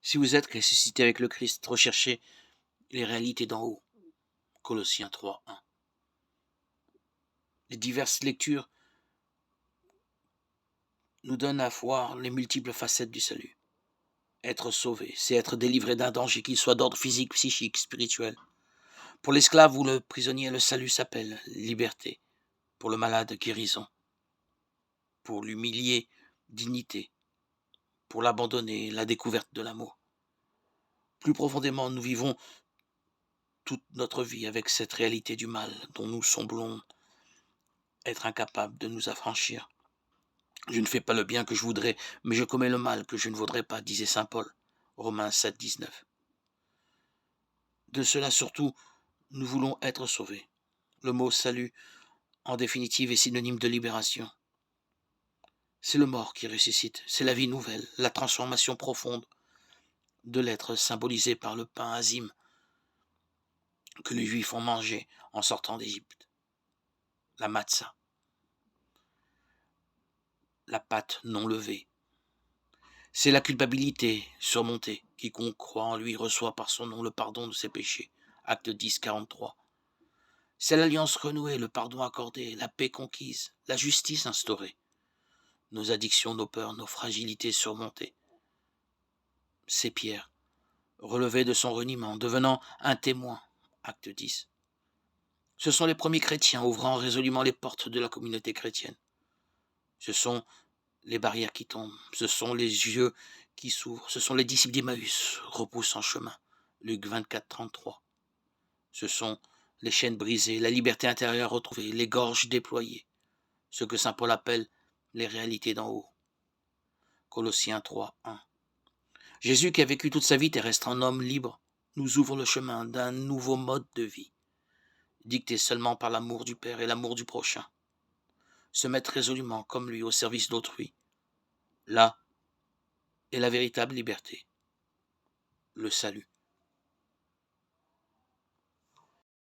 Si vous êtes ressuscité avec le Christ, recherchez les réalités d'en haut. Colossiens 3, 1. Les diverses lectures nous donnent à voir les multiples facettes du salut. Être sauvé, c'est être délivré d'un danger, qu'il soit d'ordre physique, psychique, spirituel. Pour l'esclave ou le prisonnier, le salut s'appelle liberté. Pour le malade, guérison. Pour l'humilié, dignité. Pour l'abandonner, la découverte de l'amour. Plus profondément, nous vivons toute notre vie avec cette réalité du mal dont nous semblons être incapables de nous affranchir. Je ne fais pas le bien que je voudrais, mais je commets le mal que je ne voudrais pas, disait saint Paul. Romains 7, 19. De cela surtout, nous voulons être sauvés. Le mot salut, en définitive, est synonyme de libération. C'est le mort qui ressuscite, c'est la vie nouvelle, la transformation profonde de l'être symbolisé par le pain azim que les Juifs ont mangé en sortant d'Égypte. La matzah, la pâte non levée. C'est la culpabilité surmontée. Quiconque croit en lui reçoit par son nom le pardon de ses péchés. Acte 10, 43. C'est l'alliance renouée, le pardon accordé, la paix conquise, la justice instaurée. Nos addictions, nos peurs, nos fragilités surmontées. C'est Pierre, relevé de son reniement, devenant un témoin. Acte 10. Ce sont les premiers chrétiens ouvrant résolument les portes de la communauté chrétienne. Ce sont les barrières qui tombent, ce sont les yeux qui s'ouvrent, ce sont les disciples d'Emmaüs repoussant chemin. Luc 24, 33. Ce sont les chaînes brisées, la liberté intérieure retrouvée, les gorges déployées, ce que saint Paul appelle les réalités d'en haut. Colossiens 3, 1. Jésus, qui a vécu toute sa vie terrestre en homme libre, nous ouvre le chemin d'un nouveau mode de vie, dicté seulement par l'amour du Père et l'amour du prochain. Se mettre résolument comme lui au service d'autrui. Là est la véritable liberté, le salut.